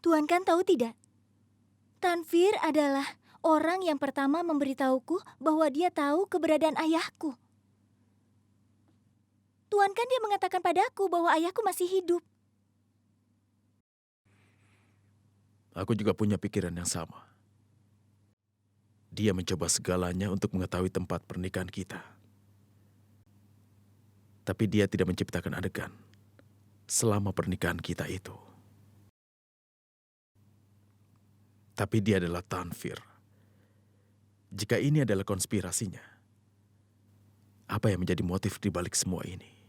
Tuan kan tahu tidak? Tanvir adalah orang yang pertama memberitahuku bahwa dia tahu keberadaan ayahku. Tuan kan dia mengatakan padaku bahwa ayahku masih hidup. Aku juga punya pikiran yang sama. Dia mencoba segalanya untuk mengetahui tempat pernikahan kita. Tapi dia tidak menciptakan adegan selama pernikahan kita itu. Tapi dia adalah Tanvir. Jika ini adalah konspirasinya, apa yang menjadi motif di balik semua ini?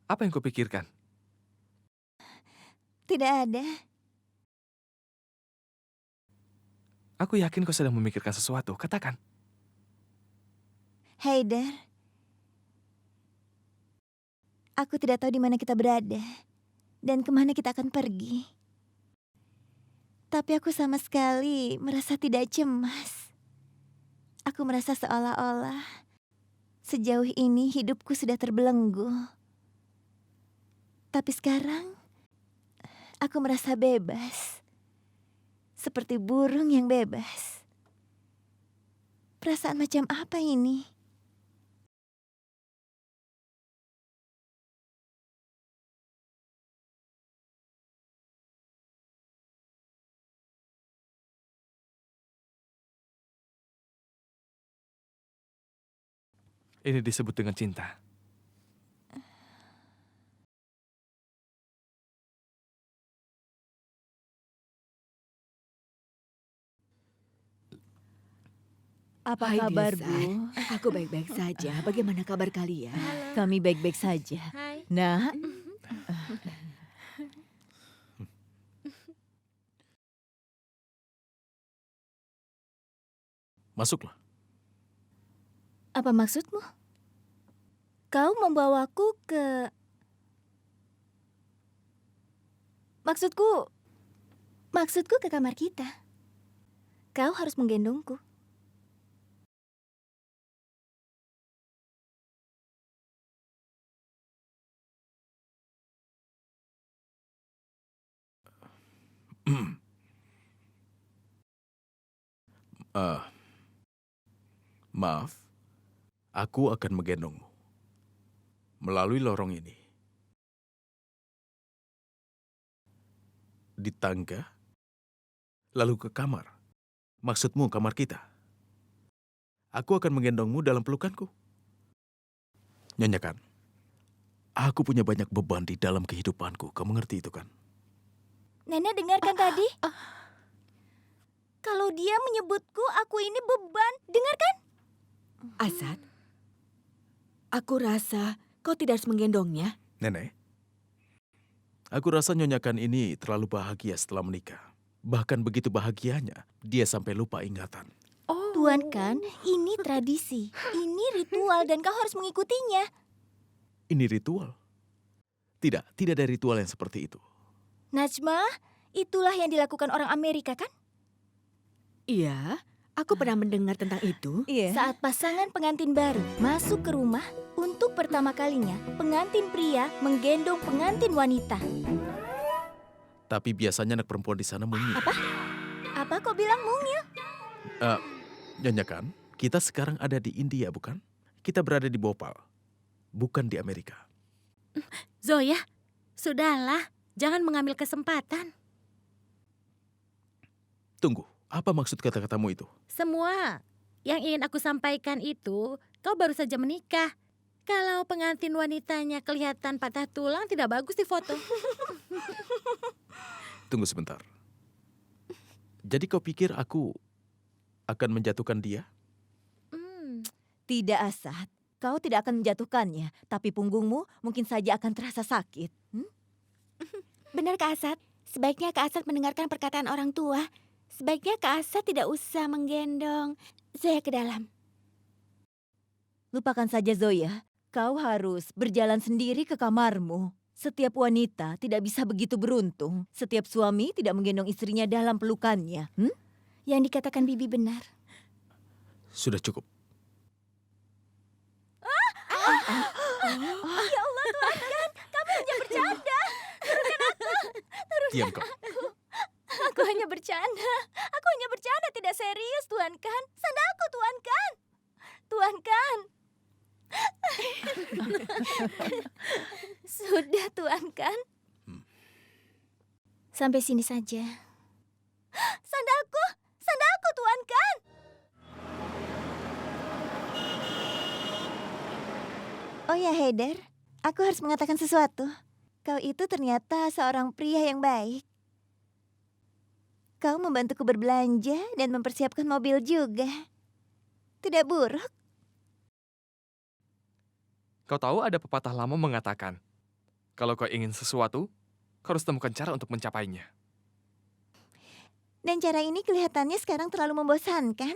Apa yang kau pikirkan? Tidak ada. Aku yakin kau sedang memikirkan sesuatu. Katakan. Haider, aku tidak tahu di mana kita berada dan kemana kita akan pergi. Tapi aku sama sekali merasa tidak cemas. Aku merasa seolah-olah sejauh ini hidupku sudah terbelenggu. Tapi sekarang aku merasa bebas. Seperti burung yang bebas. Perasaan macam apa ini? Ini disebut dengan cinta. Apa Hai kabar, Desa. Bu? Aku baik-baik saja. Bagaimana kabar kalian? Kami baik-baik saja. Hai. Nak, Masuklah. Apa maksudmu? Kau membawaku ke... Maksudku ke kamar kita. Kau harus menggendongku. Maaf, aku akan menggendongmu melalui lorong ini. Di tangga, lalu ke kamar. Maksudmu kamar kita? Aku akan menggendongmu dalam pelukanku. Nyonya Kan, aku punya banyak beban di dalam kehidupanku. Kamu mengerti itu kan? Nenek dengarkan tadi? Kalau dia menyebutku, aku ini beban. Dengarkan? Asad, aku rasa kau tidak harus menggendongnya. Nenek, aku rasa Nyonya Kan ini terlalu bahagia setelah menikah. Bahkan begitu bahagianya, dia sampai lupa ingatan. Tuan Kan, ini tradisi. Ini ritual dan kau harus mengikutinya. Ini ritual? Tidak ada ritual yang seperti itu. Najma, itulah yang dilakukan orang Amerika kan? Iya, aku pernah mendengar tentang itu. iya. Saat pasangan pengantin baru masuk ke rumah, untuk pertama kalinya pengantin pria menggendong pengantin wanita. Tapi biasanya anak perempuan di sana mungil. Apa kau bilang mungil? Nyonya Kan, kita sekarang ada di India, bukan? Kita berada di Bhopal, bukan di Amerika. Zoya, sudahlah. Jangan mengambil kesempatan. Tunggu, apa maksud kata-katamu itu? Semua yang ingin aku sampaikan itu, kau baru saja menikah. Kalau pengantin wanitanya kelihatan patah tulang, tidak bagus di foto. Tunggu sebentar. Jadi kau pikir aku akan menjatuhkan dia? Tidak, Asad. Kau tidak akan menjatuhkannya, tapi punggungmu mungkin saja akan terasa sakit. Benar Kak Asad, sebaiknya Kak Asad mendengarkan perkataan orang tua. Sebaiknya Kak Asad tidak usah menggendong Zoya ke dalam. Lupakan saja Zoya. Kau harus berjalan sendiri ke kamarmu. Setiap wanita tidak bisa begitu beruntung. Setiap suami tidak menggendong istrinya dalam pelukannya. Yang dikatakan Bibi benar. Sudah cukup. Ya Allah Tuhan, kami hanya bercanda. Diam kau. Aku hanya bercanda. Aku hanya bercanda, tidak serius Tuhan kan. Sandalku Tuhan kan. Tuhan kan. Sudah Tuhan kan. Sampai sini saja. Sandalku, sandalku Tuhan kan. Oh ya Heather, aku harus mengatakan sesuatu. Kau itu ternyata seorang pria yang baik. Kau membantuku berbelanja dan mempersiapkan mobil juga. Tidak buruk. Kau tahu ada pepatah lama mengatakan, kalau kau ingin sesuatu, kau harus temukan cara untuk mencapainya. Dan cara ini kelihatannya sekarang terlalu membosankan.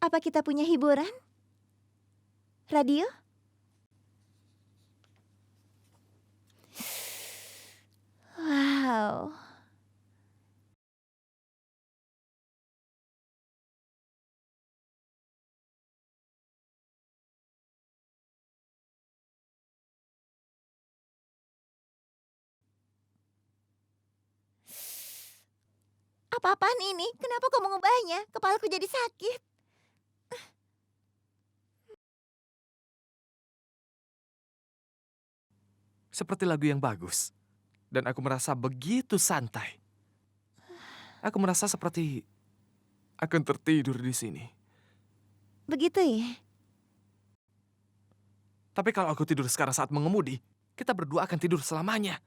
Apa kita punya hiburan? Radio? Wow. Apa-apaan ini? Kenapa kau mengubahnya? Kepalaku jadi sakit. Seperti lagu yang bagus. Dan aku merasa begitu santai. Aku merasa seperti akan tertidur di sini. Begitu ya? Tapi kalau aku tidur sekarang saat mengemudi, kita berdua akan tidur selamanya.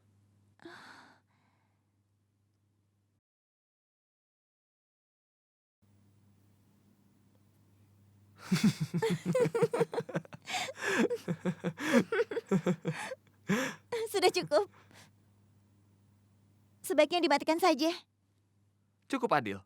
Sudah cukup. Sebaiknya dimatikan saja. Cukup adil.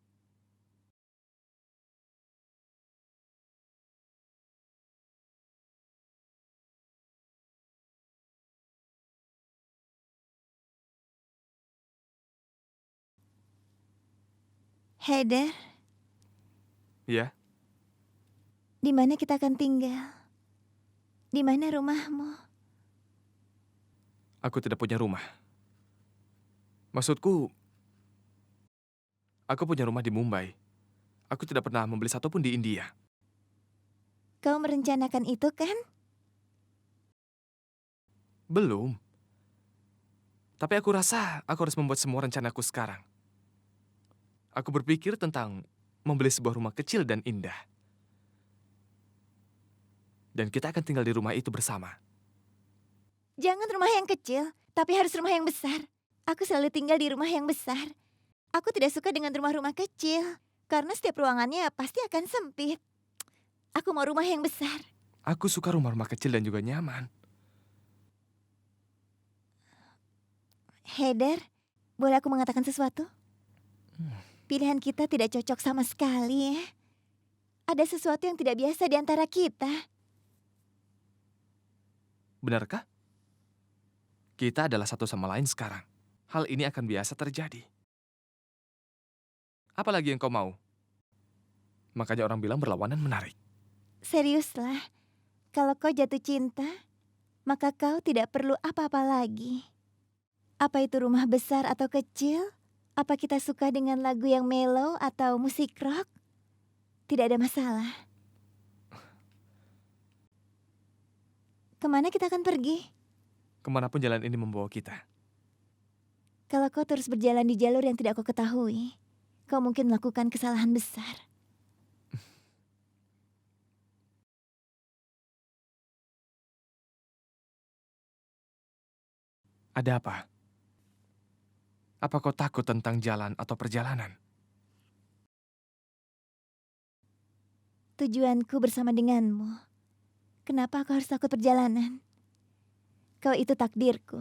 Heather, Ya, di mana kita akan tinggal? Di mana rumahmu? aku tidak punya rumah. Maksudku, aku punya rumah di Mumbai. Aku tidak pernah membeli satupun di India. Kau merencanakan itu kan? Belum. Tapi aku rasa aku harus membuat semua rencanaku sekarang. Aku berpikir tentang membeli sebuah rumah kecil dan indah. Dan kita akan tinggal di rumah itu bersama. Jangan rumah yang kecil, tapi harus rumah yang besar. Aku selalu tinggal di rumah yang besar. Aku tidak suka dengan rumah-rumah kecil, karena setiap ruangannya pasti akan sempit. Aku mau rumah yang besar. Aku suka rumah-rumah kecil dan juga nyaman. Heather, boleh aku mengatakan sesuatu? Pilihan kita tidak cocok sama sekali ya. Ada sesuatu yang tidak biasa di antara kita. Benarkah? Kita adalah satu sama lain sekarang. Hal ini akan biasa terjadi. Apalagi yang kau mau? Makanya orang bilang berlawanan menarik. Seriuslah, kalau kau jatuh cinta, maka kau tidak perlu apa-apa lagi. Apa itu rumah besar atau kecil? Apa kita suka dengan lagu yang mellow atau musik rock? Tidak ada masalah. Kemana kita akan pergi? Kemanapun jalan ini membawa kita. Kalau kau terus berjalan di jalur yang tidak kau ketahui, kau mungkin melakukan kesalahan besar. Ada apa? Apa kau takut tentang jalan atau perjalanan? Tujuanku bersama denganmu. Kenapa aku harus takut perjalanan? Kau itu takdirku.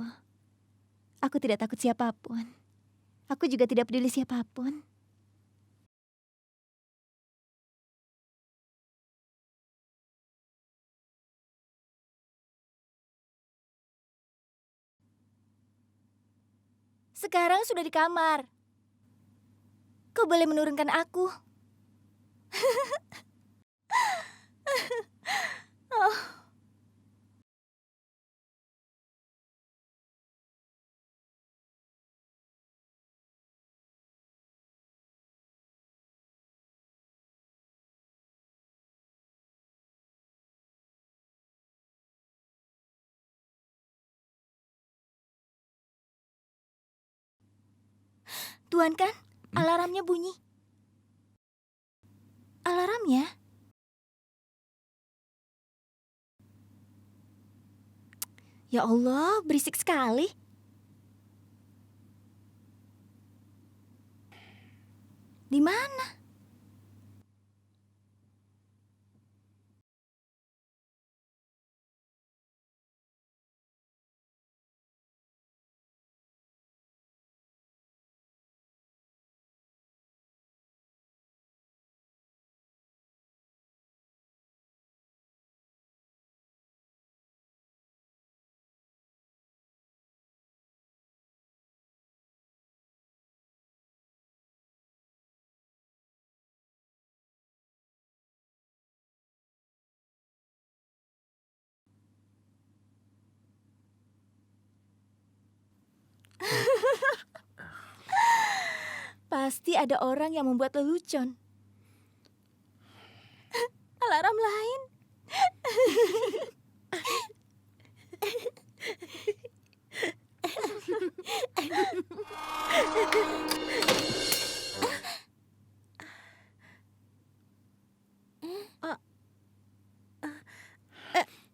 Aku tidak takut siapapun. Aku juga tidak peduli siapapun. Sekarang sudah di kamar. Kau boleh menurunkan aku. Tuan kan, alarmnya bunyi. Alarmnya? Ya Allah, berisik sekali. Di mana? Pasti ada orang yang membuat lelucon. Alarm lain.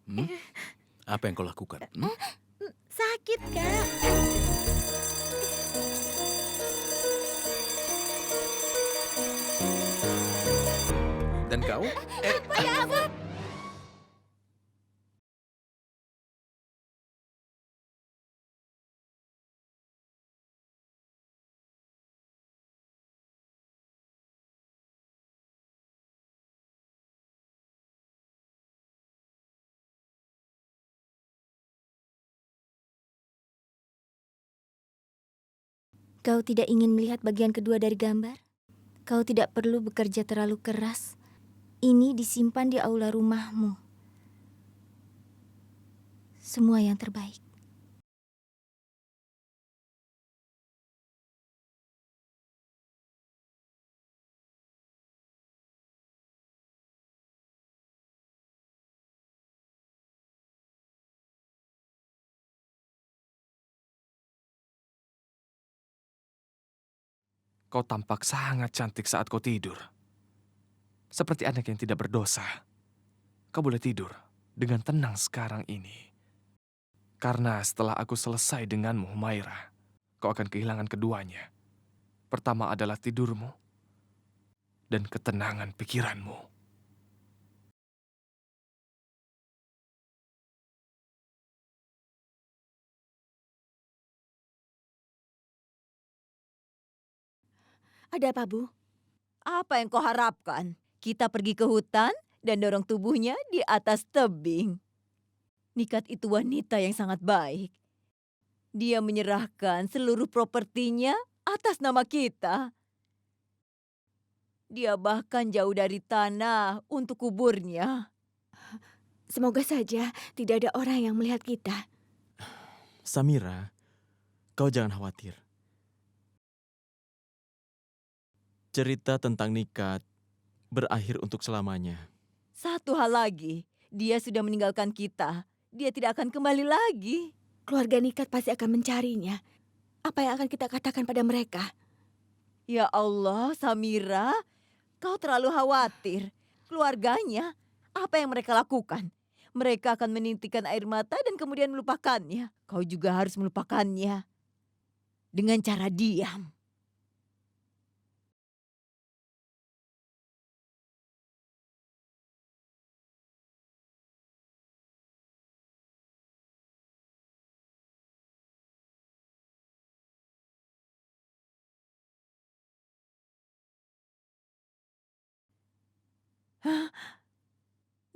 Hmm? Apa yang kau lakukan? Sakit, Kak. Dan kau? Kau tidak ingin melihat bagian kedua dari gambar? Kau tidak perlu bekerja terlalu keras. Ini disimpan di aula rumahmu. Semua yang terbaik. Kau tampak sangat cantik saat kau tidur. Seperti anak yang tidak berdosa. Kau boleh tidur dengan tenang sekarang ini. Karena setelah aku selesai denganmu, Humaira, kau akan kehilangan keduanya. Pertama adalah tidurmu dan ketenangan pikiranmu. Ada apa, Bu? Apa yang kau harapkan? Kita pergi ke hutan dan dorong tubuhnya di atas tebing. Nikat itu wanita yang sangat baik. Dia menyerahkan seluruh propertinya atas nama kita. Dia bahkan jauh dari tanah untuk kuburnya. Semoga saja tidak ada orang yang melihat kita. Samira, kau jangan khawatir. Cerita tentang Nikat berakhir untuk selamanya. Satu hal lagi, dia sudah meninggalkan kita. Dia tidak akan kembali lagi. Keluarga Nikat pasti akan mencarinya. Apa yang akan kita katakan pada mereka? Ya Allah, Samira, kau terlalu khawatir. Keluarganya, apa yang mereka lakukan? Mereka akan menintikan air mata dan kemudian melupakannya. Kau juga harus melupakannya. Dengan cara diam.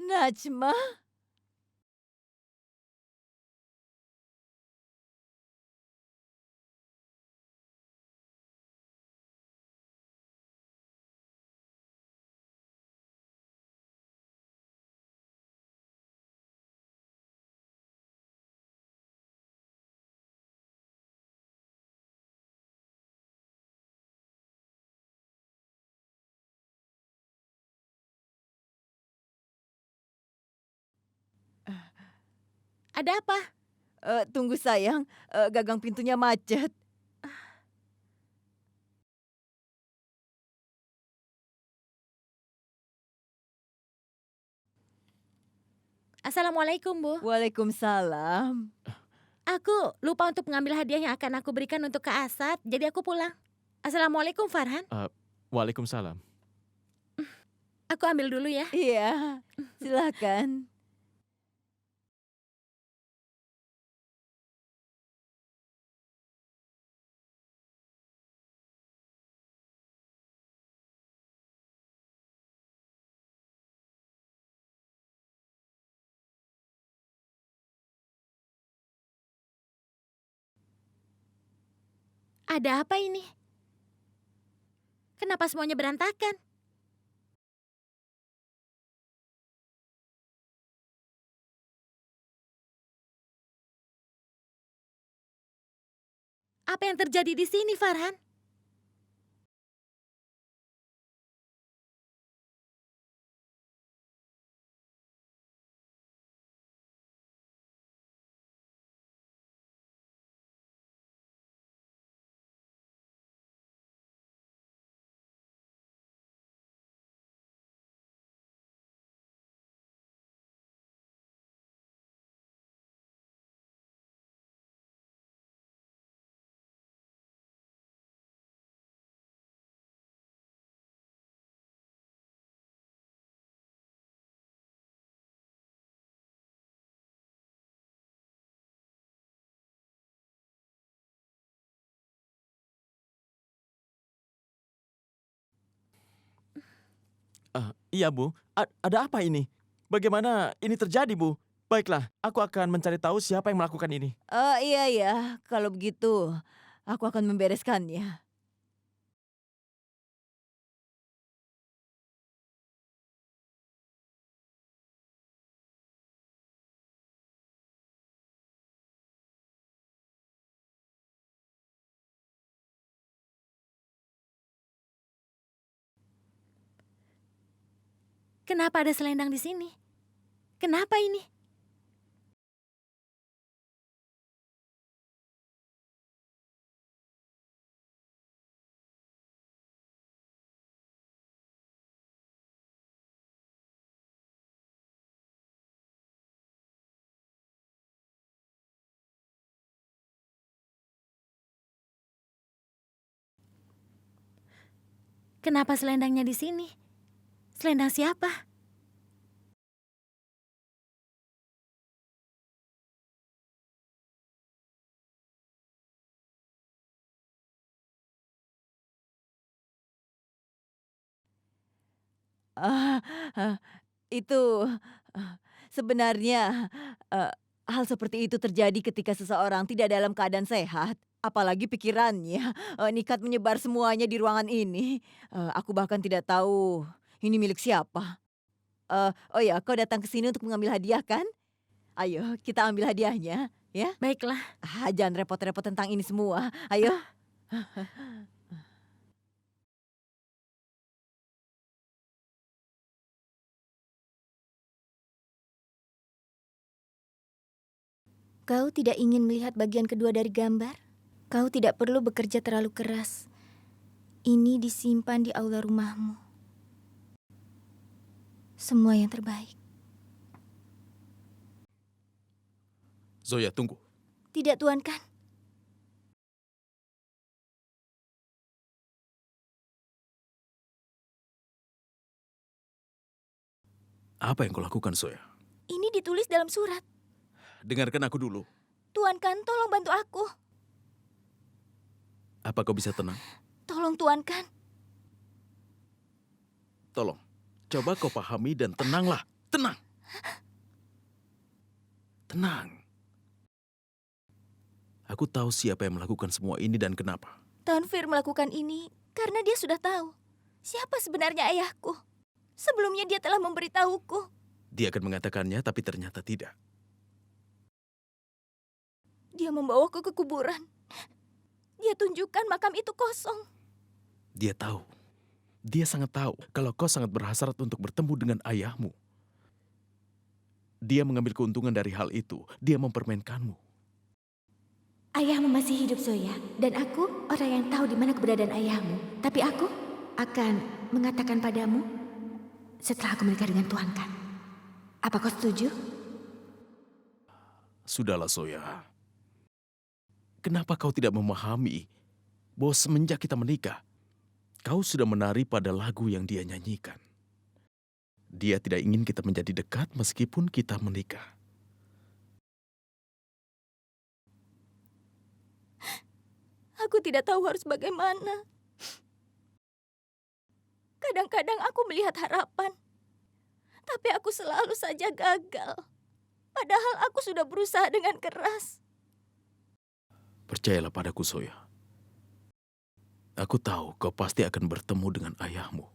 Najma, Ada apa? Tunggu sayang, gagang pintunya macet. Assalamualaikum, Bu. Waalaikumsalam. Aku lupa untuk mengambil hadiah yang akan aku berikan untuk Kak Asad, jadi aku pulang. Assalamualaikum, Farhan. Waalaikumsalam. Aku ambil dulu ya. Iya, silakan. Ada apa ini? Kenapa semuanya berantakan? Apa yang terjadi di sini, Farhan? Iya, Bu. Ada apa ini? Bagaimana ini terjadi, Bu? Baiklah, aku akan mencari tahu siapa yang melakukan ini. Iya ya, kalau begitu aku akan membereskannya. Kenapa ada selendang di sini? Kenapa ini? Kenapa selendangnya di sini? Selendang siapa? Ah, ah, itu sebenarnya hal seperti itu terjadi ketika seseorang tidak dalam keadaan sehat, apalagi pikirannya nikat menyebar semuanya di ruangan ini. Aku bahkan tidak tahu ini milik siapa. Oh ya, kau datang ke sini untuk mengambil hadiah kan? Ayo, kita ambil hadiahnya, ya. Baiklah. Jangan repot-repot tentang ini semua. Ayo. Kau tidak ingin melihat bagian kedua dari gambar? Kau tidak perlu bekerja terlalu keras. Ini disimpan di aula rumahmu. Semua yang terbaik. Zoya, tunggu. Tidak, Tuan Kan. Apa yang kau lakukan, Zoya? Ini ditulis dalam surat. Dengarkan aku dulu. Tuan Kan, tolong bantu aku. Apa kau bisa tenang? Tolong, Tuan Kan. Tolong. Coba kau pahami dan tenanglah. Tenang. Tenang. Aku tahu siapa yang melakukan semua ini dan kenapa. Tanvir melakukan ini karena dia sudah tahu siapa sebenarnya ayahku. Sebelumnya dia telah memberitahuku. Dia akan mengatakannya, tapi ternyata tidak. Dia membawaku ke kuburan. Dia tunjukkan makam itu kosong. Dia tahu. Dia sangat tahu kalau kau sangat berhasrat untuk bertemu dengan ayahmu. dia mengambil keuntungan dari hal itu. Dia mempermainkanmu. Ayahmu masih hidup, Zoya. Dan aku orang yang tahu di mana keberadaan ayahmu. Tapi aku akan mengatakan padamu setelah aku menikah dengan Tuhan Kan. Apa kau setuju? Sudahlah, Zoya. Kenapa kau tidak memahami bahwa semenjak kita menikah, kau sudah menari pada lagu yang dia nyanyikan. Dia tidak ingin kita menjadi dekat meskipun kita menikah. Aku tidak tahu harus bagaimana. Kadang-kadang aku melihat harapan, tapi aku selalu saja gagal. Padahal aku sudah berusaha dengan keras. Percayalah padaku, Zoya. Aku tahu kau pasti akan bertemu dengan ayahmu.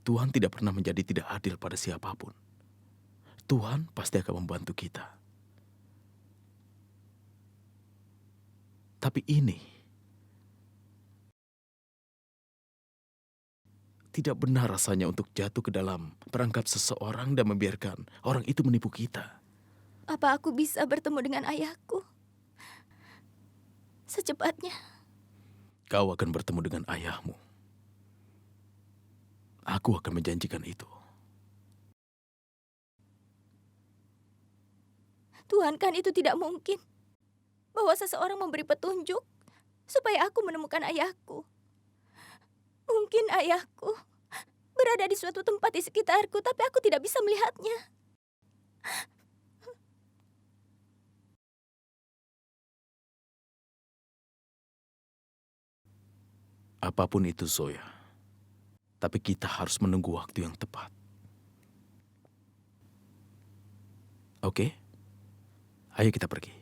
Tuhan tidak pernah menjadi tidak adil pada siapapun. Tuhan pasti akan membantu kita. Tapi ini tidak benar rasanya untuk jatuh ke dalam perangkap seseorang dan membiarkan orang itu menipu kita. Apa aku bisa bertemu dengan ayahku? Secepatnya. Kau akan bertemu dengan ayahmu. Aku akan menjanjikan itu. Tuhan, kan itu tidak mungkin. Bahwa seseorang memberi petunjuk supaya aku menemukan ayahku. Mungkin ayahku berada di suatu tempat di sekitarku, tapi aku tidak bisa melihatnya. Apapun itu, Zoya. Tapi kita harus menunggu waktu yang tepat. Oke? Ayo kita pergi.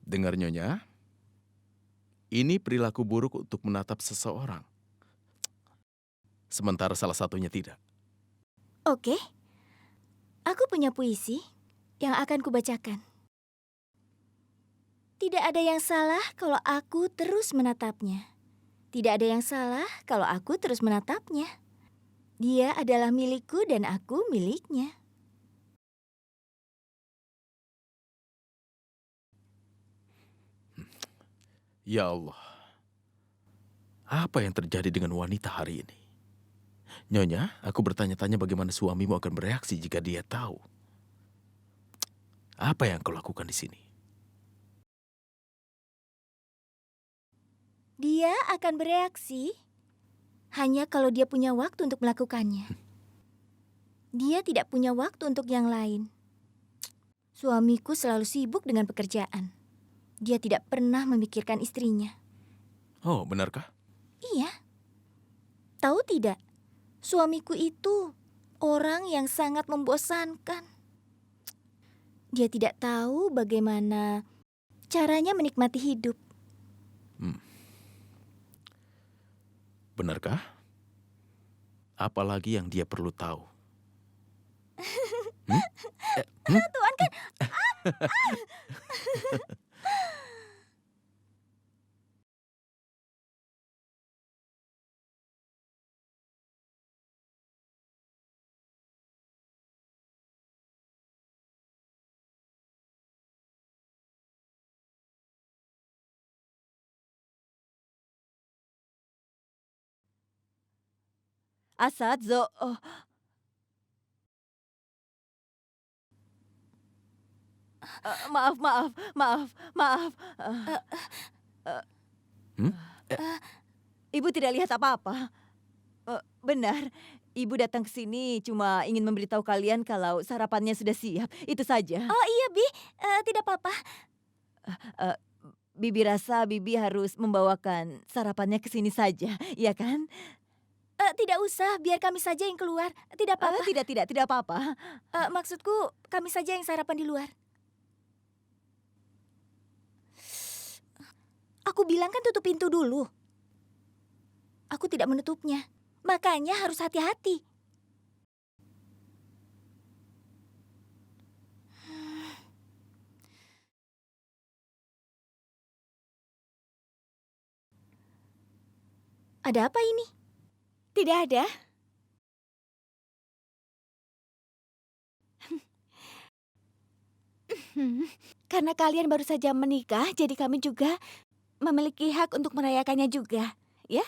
Dengar, Nyonya, ini perilaku buruk untuk menatap seseorang. Sementara salah satunya tidak. Oke, aku punya puisi yang akan kubacakan. Tidak ada yang salah kalau aku terus menatapnya. Tidak ada yang salah kalau aku terus menatapnya. Dia adalah milikku dan aku miliknya. Ya Allah, apa yang terjadi dengan wanita hari ini? Nyonya, aku bertanya-tanya bagaimana suamimu akan bereaksi jika dia tahu. Apa yang kau lakukan di sini? Dia akan bereaksi hanya kalau dia punya waktu untuk melakukannya. Dia tidak punya waktu untuk yang lain. Suamiku selalu sibuk dengan pekerjaan. Dia tidak pernah memikirkan istrinya. Oh, benarkah? Iya. Tahu tidak, suamiku itu orang yang sangat membosankan. Dia tidak tahu bagaimana caranya menikmati hidup. Benarkah? Apalagi yang dia perlu tahu? Tuhan kan... Asad, maaf. Ibu tidak lihat apa-apa. Benar, ibu datang ke sini cuma ingin memberitahu kalian kalau sarapannya sudah siap. Itu saja. Oh iya, Bi. Tidak apa-apa. Bibi rasa Bibi harus membawakan sarapannya ke sini saja, iya kan? Tidak usah, biar kami saja yang keluar. Tidak apa-apa. Tidak apa-apa. Maksudku, kami saja yang sarapan di luar. Aku bilang kan tutup pintu dulu. Aku tidak menutupnya. Makanya harus hati-hati. Ada apa ini? Tidak ada. Karena kalian baru saja menikah, jadi kami juga memiliki hak untuk merayakannya juga, ya?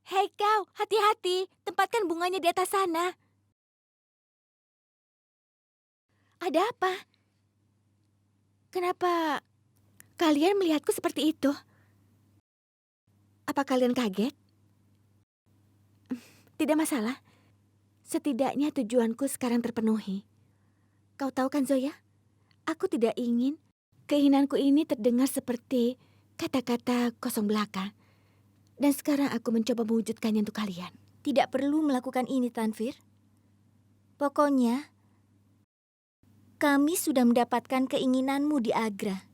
Hei kau, hati-hati, tempatkan bunganya di atas sana. Ada apa? Kenapa kalian melihatku seperti itu? Apa kalian kaget? Tidak masalah. Setidaknya tujuanku sekarang terpenuhi. Kau tahu kan Zoya? Aku tidak ingin keinginanku ini terdengar seperti kata-kata kosong belaka. Dan sekarang aku mencoba mewujudkannya untuk kalian. Tidak perlu melakukan ini, Tanvir. Pokoknya, kami sudah mendapatkan keinginanmu di Agra.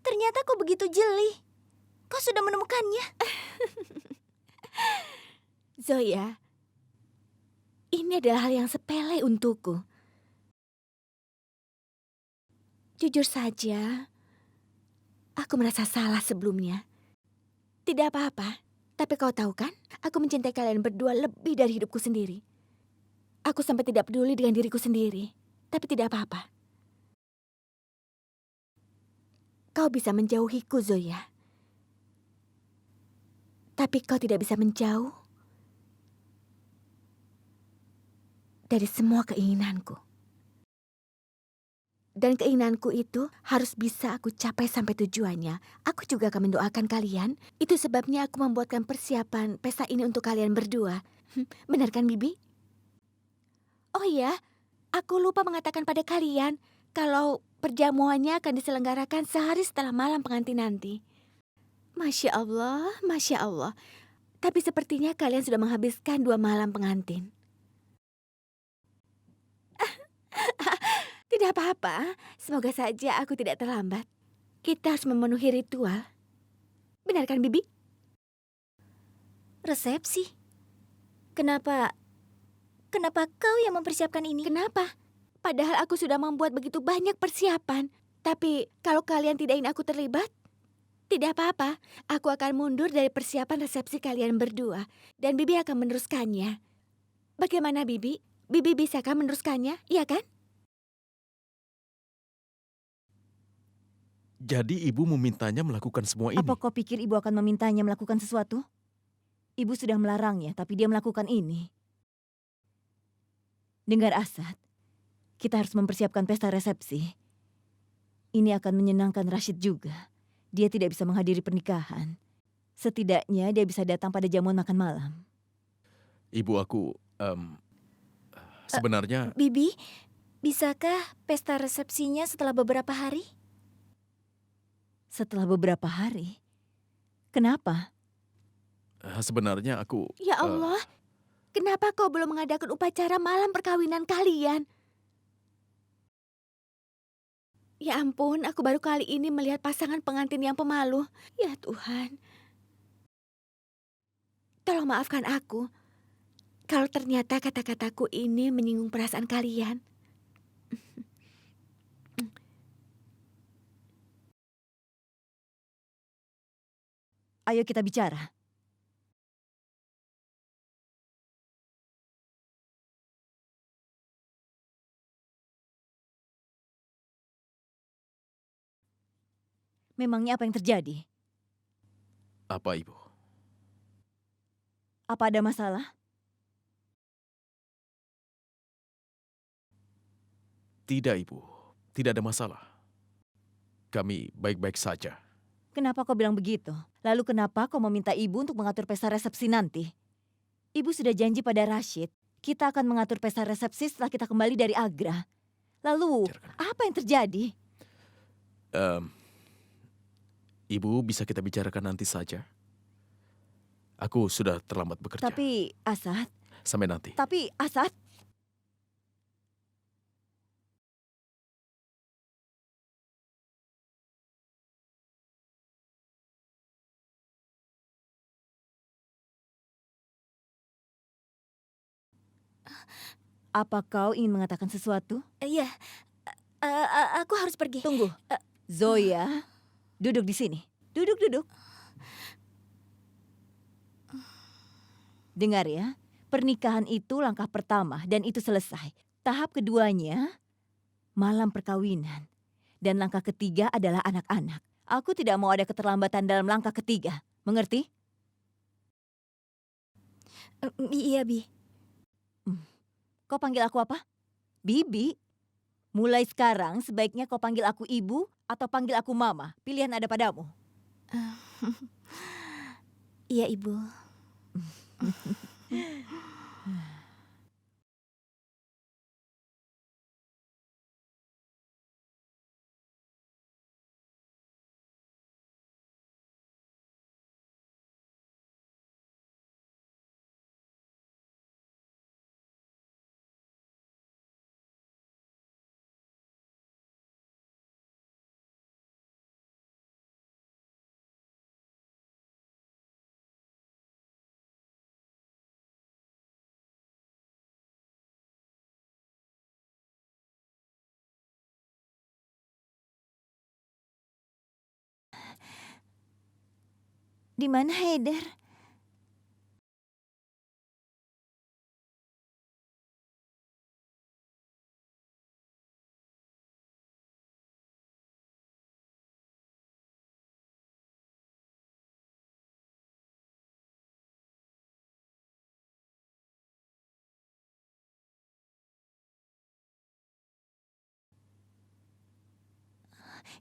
Ternyata kau begitu jeli. Kau sudah menemukannya. Zoya, ini adalah hal yang sepele untukku. Jujur saja, aku merasa salah sebelumnya. Tidak apa-apa, tapi kau tahu kan, aku mencintai kalian berdua lebih dari hidupku sendiri. Aku sampai tidak peduli dengan diriku sendiri, tapi tidak apa-apa. Kau bisa menjauhiku, Zoya. Tapi kau tidak bisa menjauh dari semua keinginanku. Dan keinginanku itu harus bisa aku capai sampai tujuannya. Aku juga akan mendoakan kalian. Itu sebabnya aku membuatkan persiapan pesta ini untuk kalian berdua. Benar kan, Bibi? Oh iya, aku lupa mengatakan pada kalian kalau perjamuannya akan diselenggarakan sehari setelah malam pengantin nanti. Masya Allah, Masya Allah. Tapi sepertinya kalian sudah menghabiskan 2 malam pengantin. Tidak apa-apa, semoga saja aku tidak terlambat. Kita harus memenuhi ritual. Benar kan, Bibi? Resepsi? Kenapa kau yang mempersiapkan ini? Kenapa? Padahal aku sudah membuat begitu banyak persiapan. Tapi kalau kalian tidak ingin aku terlibat, tidak apa-apa. Aku akan mundur dari persiapan resepsi kalian berdua. Dan Bibi akan meneruskannya. Bagaimana, Bibi? Bibi bisakah meneruskannya, iya kan? Jadi ibu memintanya melakukan semua ini? Apa kau pikir ibu akan memintanya melakukan sesuatu? Ibu sudah melarangnya, tapi dia melakukan ini. Dengar Asad, kita harus mempersiapkan pesta resepsi. Ini akan menyenangkan Rashid juga. Dia tidak bisa menghadiri pernikahan. Setidaknya dia bisa datang pada jamuan makan malam. Ibu aku, sebenarnya... Bibi, bisakah pesta resepsinya setelah beberapa hari? Setelah beberapa hari? Kenapa? Sebenarnya aku... Ya Allah, kenapa kau belum mengadakan upacara malam perkawinan kalian? Ya ampun, aku baru kali ini melihat pasangan pengantin yang pemalu. Ya Tuhan. Tolong maafkan aku. Kalau ternyata kata-kataku ini menyinggung perasaan kalian. Ayo kita bicara. Memangnya apa yang terjadi? Apa ibu? Apa ada masalah? Tidak ibu, tidak ada masalah. Kami baik-baik saja. Kenapa kau bilang begitu? Lalu kenapa kau meminta ibu untuk mengatur pesta resepsi nanti? Ibu sudah janji pada Rashid, kita akan mengatur pesta resepsi setelah kita kembali dari Agra. Lalu, apa yang terjadi? Ibu bisa kita bicarakan nanti saja. Aku sudah terlambat bekerja. Tapi Asad, Sampai nanti. tapi Asad. Apa kau ingin mengatakan sesuatu? Iya, aku harus pergi. Tunggu. Zoya, duduk di sini. Duduk. Dengar ya, pernikahan itu langkah pertama dan itu selesai. Tahap keduanya, malam perkawinan. Dan langkah ketiga adalah anak-anak. Aku tidak mau ada keterlambatan dalam langkah ketiga. Mengerti? Iya, Bi. Kau panggil aku apa? Bibi. Mulai sekarang sebaiknya kau panggil aku ibu atau panggil aku mama. Pilihan ada padamu. Iya, Ibu. Di mana Haidar?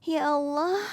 Ya Allah.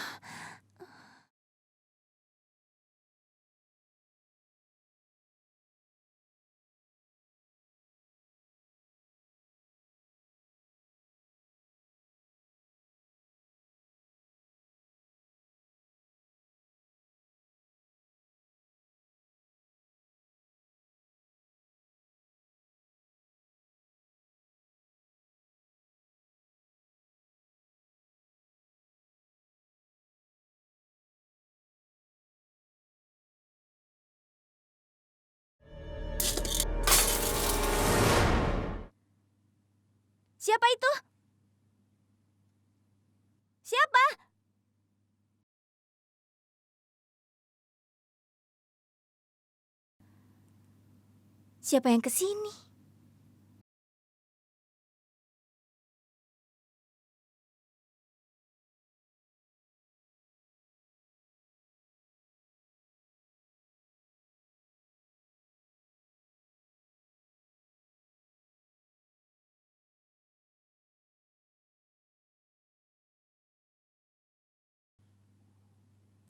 Siapa itu? Siapa? Siapa yang kesini?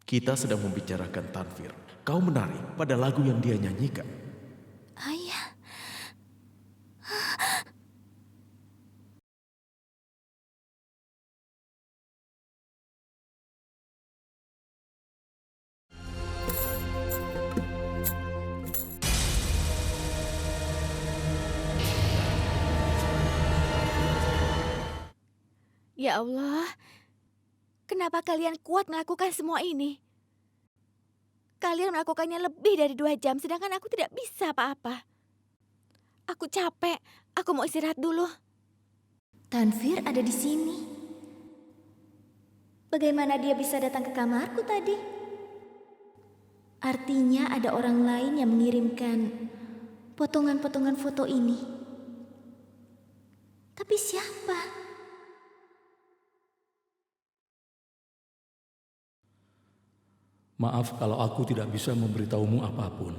Kita sedang membicarakan Tanvir. Kau menari pada lagu yang dia nyanyikan. Ayah. Ya Allah, kenapa kalian kuat melakukan semua ini? Kalian melakukannya lebih dari 2 jam, sedangkan aku tidak bisa apa-apa. Aku capek, aku mau istirahat dulu. Tanvir ada di sini. Bagaimana dia bisa datang ke kamarku tadi? Artinya ada orang lain yang mengirimkan potongan-potongan foto ini. Tapi siapa? Maaf kalau aku tidak bisa memberitahumu apapun.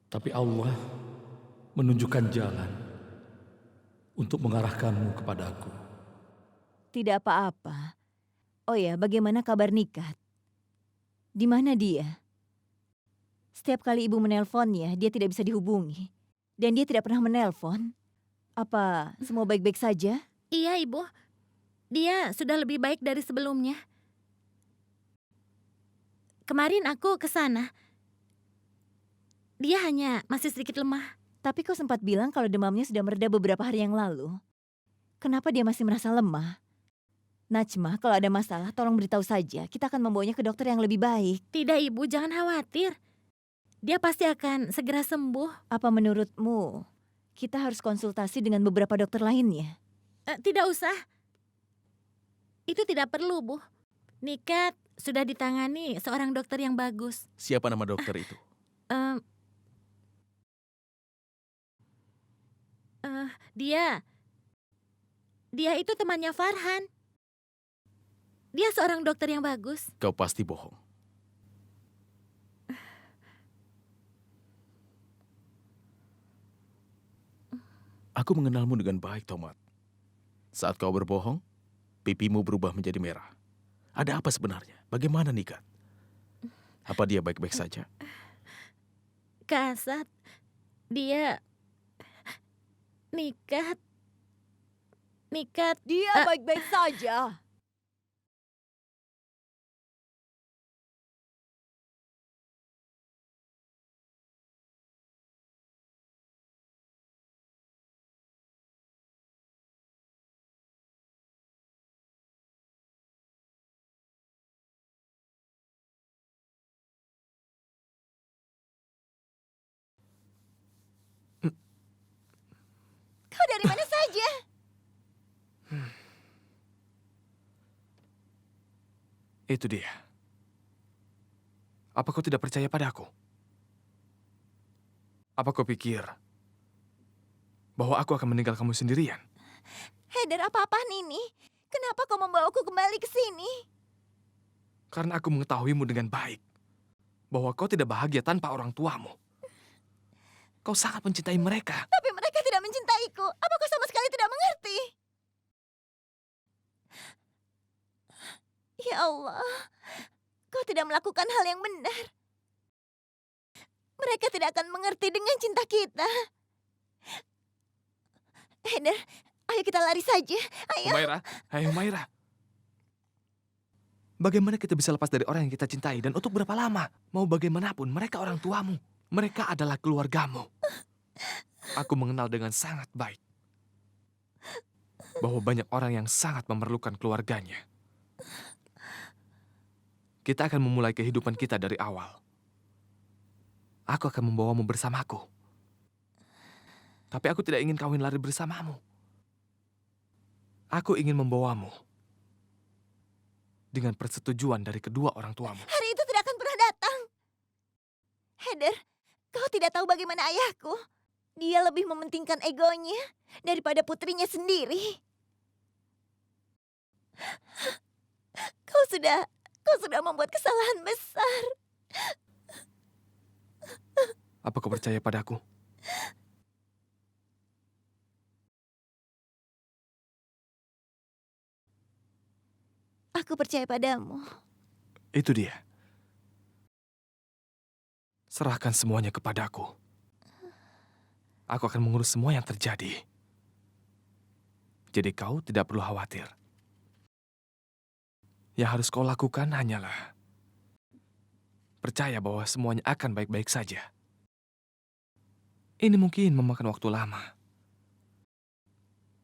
Tapi Allah menunjukkan jalan untuk mengarahkanmu kepadaku. Tidak apa-apa. Oh ya, bagaimana kabar Nikat? Di mana dia? Setiap kali ibu menelponnya, dia tidak bisa dihubungi. Dan dia tidak pernah menelpon. Apa semua baik-baik saja? Iya, Ibu. Dia sudah lebih baik dari sebelumnya. Kemarin aku ke sana. dia hanya masih sedikit lemah. Tapi kau sempat bilang kalau demamnya sudah mereda beberapa hari yang lalu. Kenapa dia masih merasa lemah? Najma, kalau ada masalah tolong beritahu saja. Kita akan membawanya ke dokter yang lebih baik. Tidak, Ibu, jangan khawatir. Dia pasti akan segera sembuh. Apa menurutmu kita harus konsultasi dengan beberapa dokter lainnya? Tidak usah. Itu tidak perlu, Bu. Nikat sudah ditangani seorang dokter yang bagus. Siapa nama dokter itu? Em, dia itu temannya Farhan. Dia seorang dokter yang bagus. Kau pasti bohong. Aku mengenalmu dengan baik, Tomat. Saat kau berbohong, pipimu berubah menjadi merah. Ada apa sebenarnya? Bagaimana Nikat? Apa dia baik-baik saja? Kak Asad, dia Nikat. Dia baik-baik saja. Kau dari mana saja? Itu dia. Apa kau tidak percaya padaku? Apa kau pikir bahwa aku akan meninggal kamu sendirian? Haidar, apa-apaan ini? Kenapa kau membawaku kembali ke sini? Karena aku mengetahuimu dengan baik bahwa kau tidak bahagia tanpa orang tuamu. Kau sangat mencintai mereka. Tapi mereka tidak mencintaiku. Apa kau sama sekali tidak mengerti? Ya Allah, kau tidak melakukan hal yang benar. Mereka tidak akan mengerti dengan cinta kita. Haidar, ayo kita lari saja. Ayo. Humaira, hai Humaira. Bagaimana kita bisa lepas dari orang yang kita cintai dan untuk berapa lama? Mau bagaimanapun, mereka orang tuamu. Mereka adalah keluargamu. Aku mengenal dengan sangat baik bahwa banyak orang yang sangat memerlukan keluarganya. Kita akan memulai kehidupan kita dari awal. Aku akan membawamu bersamaku. Tapi aku tidak ingin kawin lari bersamamu. Aku ingin membawamu dengan persetujuan dari kedua orang tuamu. Hari itu tidak akan pernah datang. Haidar, kau tidak tahu bagaimana ayahku. Dia lebih mementingkan egonya daripada putrinya sendiri. Kau sudah membuat kesalahan besar. Apa kau percaya padaku? Aku percaya padamu. Itu dia. Serahkan semuanya kepadaku. Aku akan mengurus semua yang terjadi. Jadi kau tidak perlu khawatir. Yang harus kau lakukan hanyalah percaya bahwa semuanya akan baik-baik saja. Ini mungkin memakan waktu lama.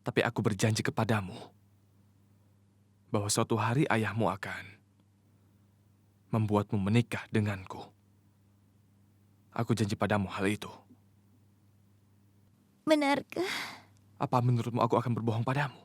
Tapi aku berjanji kepadamu bahwa suatu hari ayahmu akan membuatmu menikah denganku. Aku janji padamu hal itu. Benarkah? Apa menurutmu aku akan berbohong padamu?